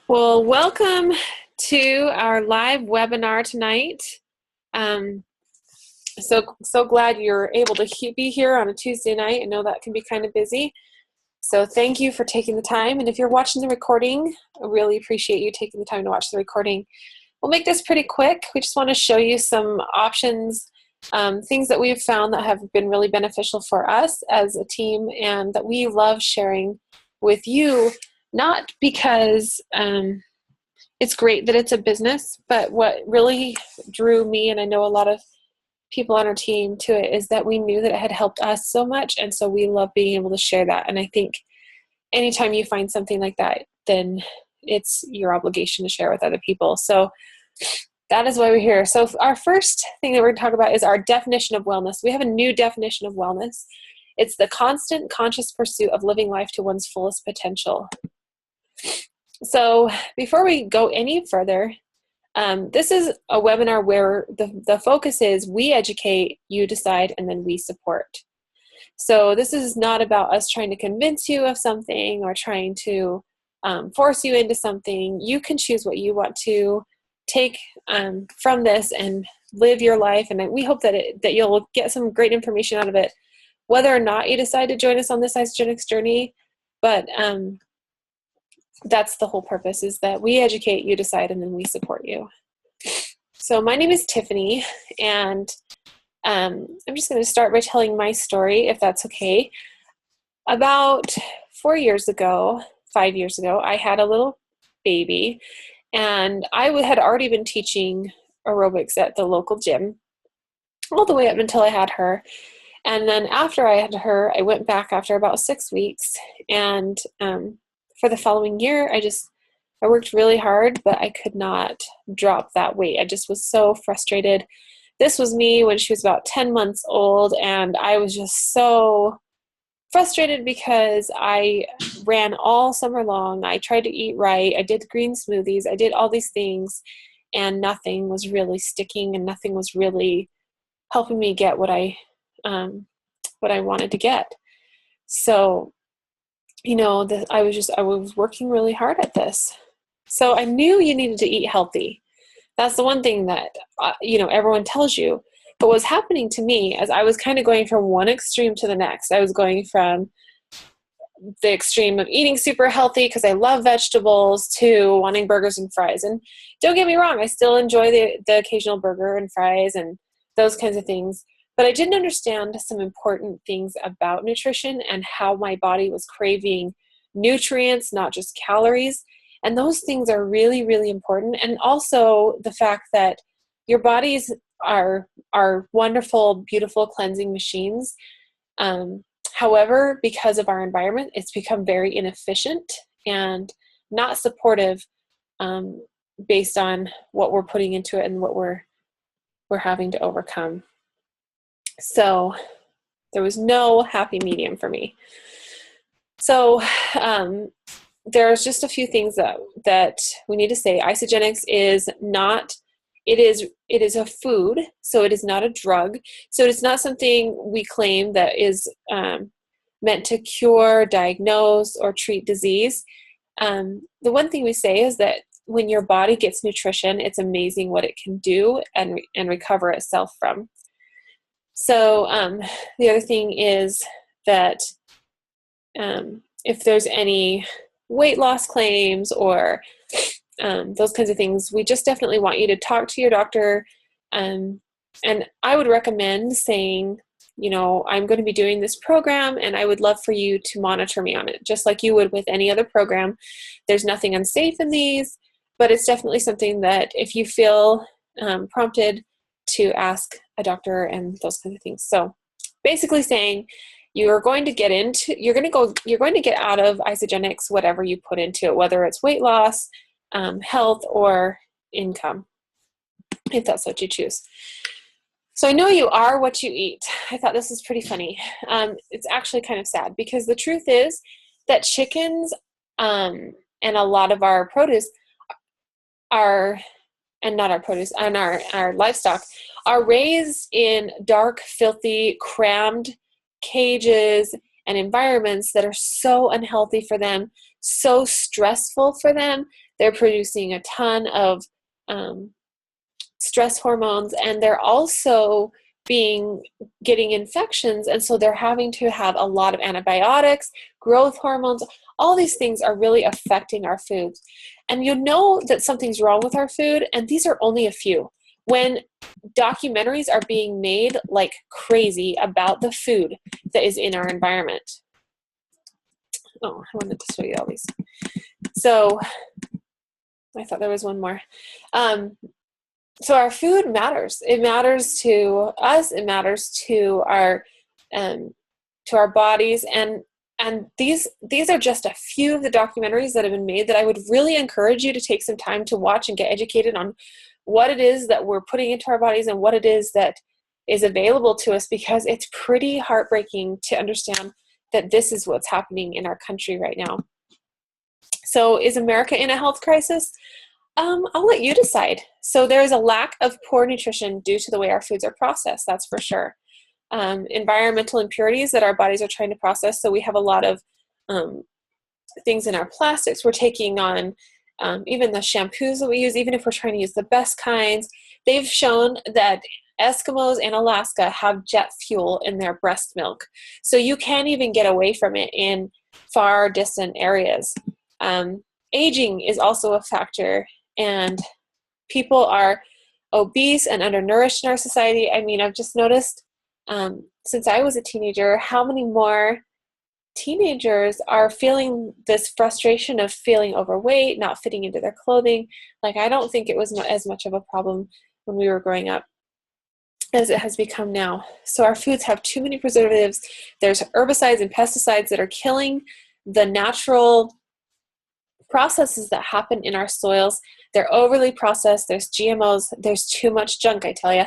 Well, welcome to our live webinar tonight. Um, so glad you're able to be here on a Tuesday night. I know that can be kind of busy. So thank you for taking the time. And if you're watching the recording, I really appreciate you taking the time to watch the recording. We'll make this pretty quick. We just want to show you some options, things that we've found that have been really beneficial for us as a team and that we love sharing with you, not because it's great that it's a business, but what really drew me, and I know a lot of people on our team, to it is that we knew that it had helped us so much, and so we love being able to share that. And I think anytime you find something like that, then it's your obligation to share with other people. So that is why we're here. So our first thing that we're going to talk about is our definition of wellness. We have a new definition of wellness. It's the constant conscious pursuit of living life to one's fullest potential. So before we go any further, this is a webinar where the focus is we educate, you decide, and then we support. So this is not about us trying to convince you of something or trying to force you into something. You can choose what you want to take from this and live your life. And we hope that you'll get some great information out of it, whether or not you decide to join us on this Isagenix journey. But that's the whole purpose, is that we educate, you decide, and then we support you. So my name is Tiffany, and I'm just going to start by telling my story, if that's okay. About 5 years ago, I had a little baby, and I had already been teaching aerobics at the local gym all the way up until I had her. And then after I had her, I went back after about 6 weeks, and for the following year, I worked really hard, but I could not drop that weight. I just was so frustrated. This was me when she was about 10 months old, and I was just so frustrated because I ran all summer long. I tried to eat right. I did green smoothies. I did all these things, and nothing was really sticking, and nothing was really helping me get what I wanted to get. So, I was working really hard at this. So I knew you needed to eat healthy. That's the one thing that, everyone tells you. But what was happening to me as I was kind of going from one extreme to the next, I was going from the extreme of eating super healthy because I love vegetables to wanting burgers and fries. And don't get me wrong, I still enjoy the occasional burger and fries and those kinds of things. But I didn't understand some important things about nutrition and how my body was craving nutrients, not just calories. And those things are really, really important. And also the fact that your bodies are wonderful, beautiful cleansing machines. However, because of our environment, it's become very inefficient and not supportive based on what we're putting into it and what we're having to overcome. So there was no happy medium for me. So there's just a few things that we need to say. Isagenix is not, it is a food, so it is not a drug. So it's not something we claim that is meant to cure, diagnose, or treat disease. The one thing we say is that when your body gets nutrition, it's amazing what it can do and recover itself from. So the other thing is that if there's any weight loss claims or those kinds of things, we just definitely want you to talk to your doctor. And I would recommend saying, I'm going to be doing this program and I would love for you to monitor me on it, just like you would with any other program. There's nothing unsafe in these, but it's definitely something that if you feel prompted to ask a doctor and those kinds of things. So basically saying you're going to get out of Isagenix whatever you put into it, whether it's weight loss, health, or income, if that's what you choose. So I know you are what you eat. I thought this was pretty funny. It's actually kind of sad because the truth is that chickens and a lot of our produce and our livestock are raised in dark, filthy, crammed cages and environments that are so unhealthy for them, so stressful for them, They're producing a ton of stress hormones, and they're also getting infections, and so they're having to have a lot of antibiotics, growth hormones. All these things are really affecting our foods. And you know that something's wrong with our food, and these are only a few. When documentaries are being made like crazy about the food that is in our environment. Oh, I wanted to show you all these. So I thought there was one more. So our food matters. It matters to us. It matters to our bodies. And these are just a few of the documentaries that have been made that I would really encourage you to take some time to watch and get educated on what it is that we're putting into our bodies and what it is that is available to us, because it's pretty heartbreaking to understand that this is what's happening in our country right now. So is America in a health crisis? I'll let you decide. So there is a lack of poor nutrition due to the way our foods are processed, that's for sure. Environmental impurities that our bodies are trying to process. So we have a lot of things in our plastics we're taking on, even the shampoos that we use, even if we're trying to use the best kinds. They've shown that Eskimos in Alaska have jet fuel in their breast milk. So you can't even get away from it in far distant areas. Aging is also a factor, and people are obese and undernourished in our society. I mean, I've just noticed since I was a teenager, how many more teenagers are feeling this frustration of feeling overweight, not fitting into their clothing. Like, I don't think it was as much of a problem when we were growing up as it has become now. So our foods have too many preservatives. There's herbicides and pesticides that are killing the natural processes that happen in our soils. They're overly processed. There's GMOs. There's too much junk, I tell you.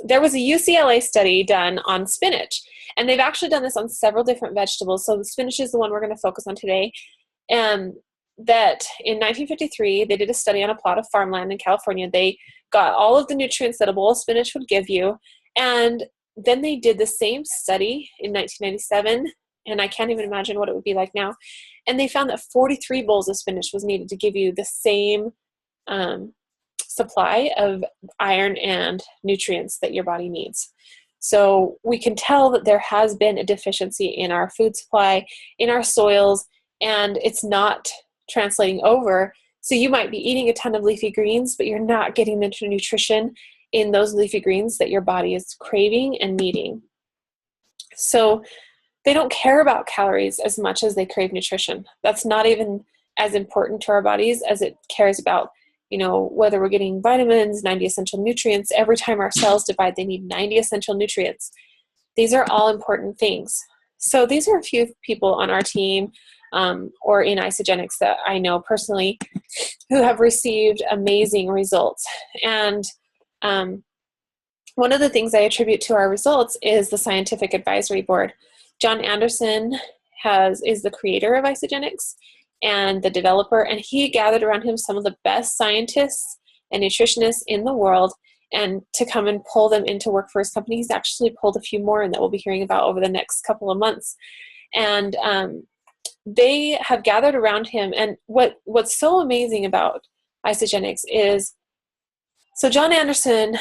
There was a UCLA study done on spinach, and they've actually done this on several different vegetables. So the spinach is the one we're going to focus on today. That in 1953, they did a study on a plot of farmland in California. They got all of the nutrients that a bowl of spinach would give you, and then they did the same study in 1997, and I can't even imagine what it would be like now. And they found that 43 bowls of spinach was needed to give you the same supply of iron and nutrients that your body needs. So we can tell that there has been a deficiency in our food supply, in our soils, and it's not translating over. So you might be eating a ton of leafy greens, but you're not getting the nutrition in those leafy greens that your body is craving and needing. So they don't care about calories as much as they crave nutrition. That's not even as important to our bodies as it cares about, whether we're getting vitamins, 90 essential nutrients. Every time our cells divide, they need 90 essential nutrients. These are all important things. So these are a few people on our team or in Isagenix that I know personally who have received amazing results. And one of the things I attribute to our results is the Scientific Advisory Board. John Anderson is the creator of Isagenix and the developer, and he gathered around him some of the best scientists and nutritionists in the world, and to come and pull them into work for his company. He's actually pulled a few more, and that we'll be hearing about over the next couple of months. And they have gathered around him, and what's so amazing about Isagenix is, so John Anderson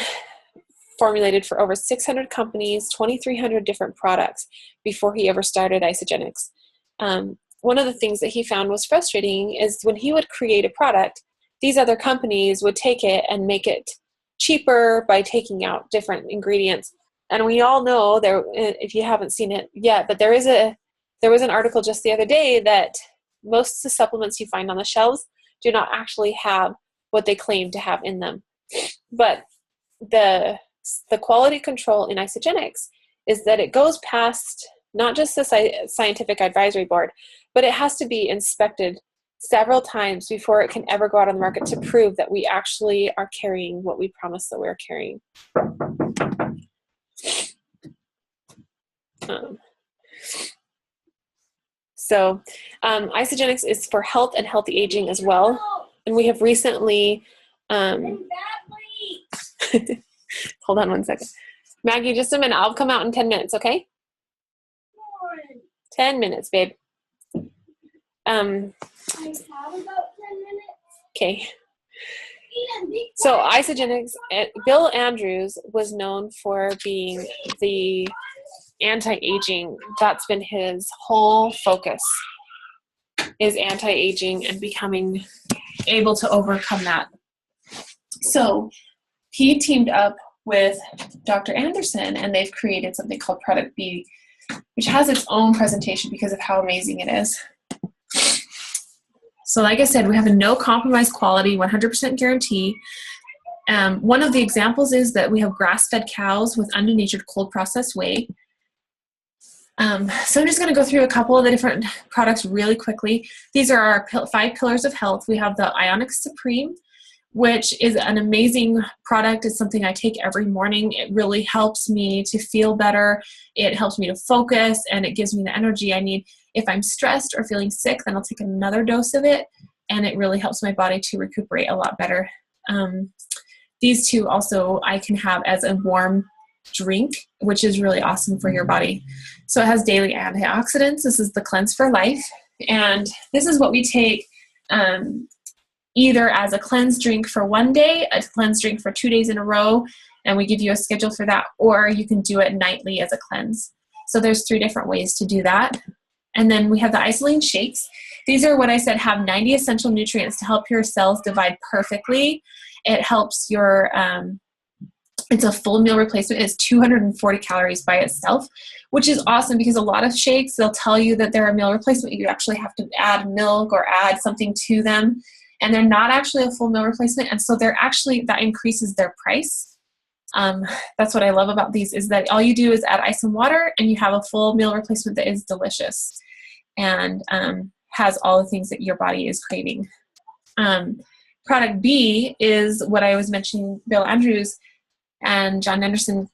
formulated for over 600 companies, 2,300 different products before he ever started Isagenix. One of the things that he found was frustrating is when he would create a product, these other companies would take it and make it cheaper by taking out different ingredients. And we all know, there, if you haven't seen it yet, but there was an article just the other day that most of the supplements you find on the shelves do not actually have what they claim to have in them. But the quality control in Isagenix is that it goes past not just the Scientific Advisory Board, but it has to be inspected several times before it can ever go out on the market to prove that we actually are carrying what we promise that we're carrying. So Isagenix is for health and healthy aging as well. And we have recently, hold on one second. Maggie, just a minute. I'll come out in 10 minutes, okay? 10 minutes, babe. I have about 10 minutes. Okay. So Isagenix, Bill Andrews was known for being the anti-aging. That's been his whole focus, is anti-aging and becoming able to overcome that. So he teamed up with Dr. Anderson, and they've created something called Product B, which has its own presentation because of how amazing it is. So like I said, we have a no compromise quality, 100% guarantee. One of the examples is that we have grass-fed cows with undenatured cold processed whey. So I'm just going to go through a couple of the different products really quickly. These are our 5 pillars of health. We have the Isagenix Supreme, which is an amazing product. It's something I take every morning. It really helps me to feel better. It helps me to focus, and it gives me the energy I need. If I'm stressed or feeling sick, then I'll take another dose of it, and it really helps my body to recuperate a lot better. These two also I can have as a warm drink, which is really awesome for your body. So it has daily antioxidants. This is the Cleanse for Life, and this is what we take either as a cleanse drink for one day, a cleanse drink for 2 days in a row, and we give you a schedule for that, or you can do it nightly as a cleanse. So there's 3 different ways to do that. And then we have the Isolene shakes. These are what I said have 90 essential nutrients to help your cells divide perfectly. It helps your, it's a full meal replacement. It's 240 calories by itself, which is awesome because a lot of shakes, they'll tell you that they're a meal replacement. You actually have to add milk or add something to them, and they're not actually a full meal replacement. And so they're actually, that increases their price. That's what I love about these, is that all you do is add ice and water, and you have a full meal replacement that is delicious and has all the things that your body is craving. Product B is what I was mentioning, Bill Andrews and John Anderson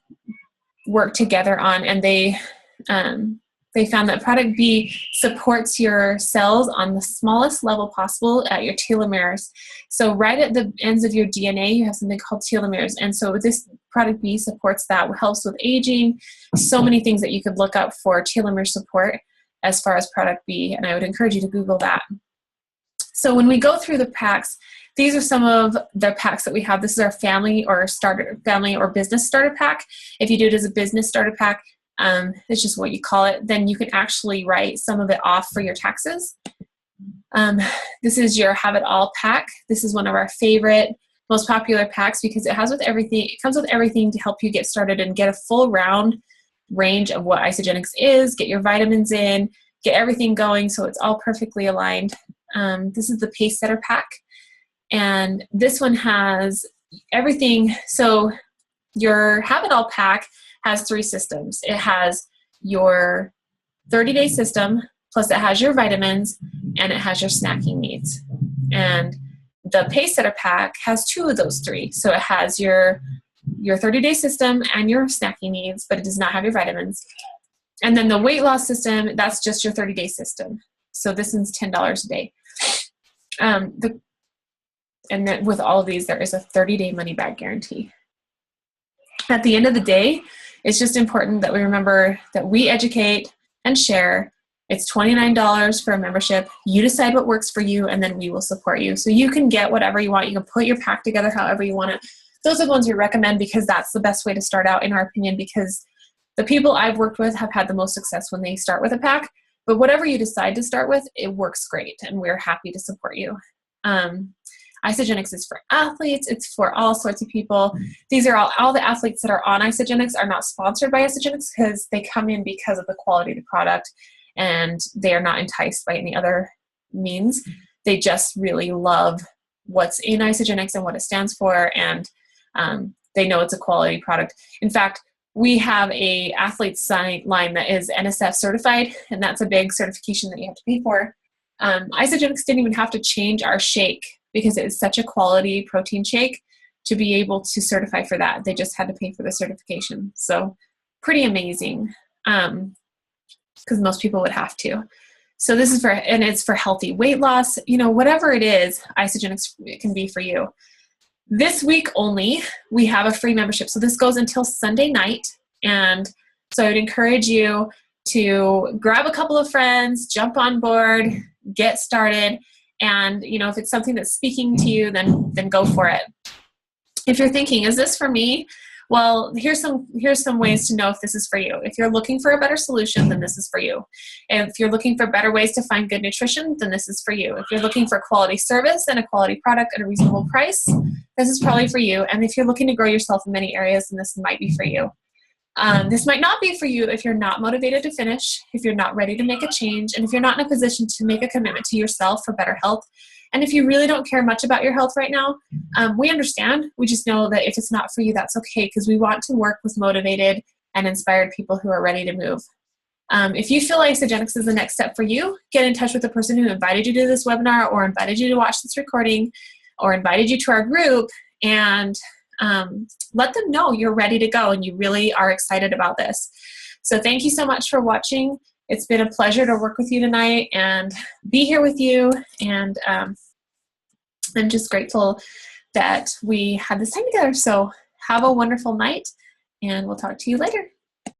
worked together on, and they found that Product B supports your cells on the smallest level possible at your telomeres. So right at the ends of your DNA, you have something called telomeres. And so this Product B supports that, helps with aging, so many things that you could look up for telomere support as far as Product B, and I would encourage you to Google that. So when we go through the packs, these are some of the packs that we have. This is our family or business starter pack. If you do it as a business starter pack, it's just what you call it, then you can actually write some of it off for your taxes. This is your Have It All pack. This is one of our favorite, most popular packs because it comes with everything to help you get started and get a full round range of what Isagenix is, get your vitamins in, get everything going so it's all perfectly aligned. This is the Pace Setter pack, and this one has everything. So your Have It All pack has 3 systems. It has your 30-day system, plus it has your vitamins, and it has your snacking needs. And the Pace Setter pack has 2 of those 3. So it has your 30-day system and your snacking needs, but it does not have your vitamins. And then the weight loss system, that's just your 30-day system. So this one's $10 a day. And then with all of these, there is a 30-day money-back guarantee. At the end of the day, it's just important that we remember that we educate and share. It's $29 for a membership. You decide what works for you, and then we will support you. So you can get whatever you want. You can put your pack together however you want it. Those are the ones we recommend because that's the best way to start out, in our opinion, because the people I've worked with have had the most success when they start with a pack. But whatever you decide to start with, it works great, and we're happy to support you. Isagenix is for athletes. It's for all sorts of people. These are all the athletes that are on Isagenix are not sponsored by Isagenix because they come in because of the quality of the product, and they are not enticed by any other means. They just really love what's in Isagenix and what it stands for, and they know it's a quality product. In fact, we have a athlete's line that is NSF certified, and that's a big certification that you have to pay for. Isagenix didn't even have to change our shake because it is such a quality protein shake to be able to certify for that. They just had to pay for the certification. So pretty amazing, because most people would have to. So this is it's for healthy weight loss. Whatever it is, Isagenix can be for you. This week only, we have a free membership. So this goes until Sunday night. And so I would encourage you to grab a couple of friends, jump on board, get started. And, you know, if it's something that's speaking to you, then go for it. If you're thinking, is this for me? Well, here's some ways to know if this is for you. If you're looking for a better solution, then this is for you. If you're looking for better ways to find good nutrition, then this is for you. If you're looking for quality service and a quality product at a reasonable price, this is probably for you. And if you're looking to grow yourself in many areas, then this might be for you. This might not be for you if you're not motivated to finish, if you're not ready to make a change, and if you're not in a position to make a commitment to yourself for better health. And if you really don't care much about your health right now, we understand. We just know that if it's not for you, that's okay, because we want to work with motivated and inspired people who are ready to move. If you feel like Isagenix is the next step for you, get in touch with the person who invited you to this webinar or invited you to watch this recording or invited you to our group, and let them know you're ready to go and you really are excited about this. So thank you so much for watching. It's been a pleasure to work with you tonight and be here with you. And I'm just grateful that we had this time together. So have a wonderful night, and we'll talk to you later.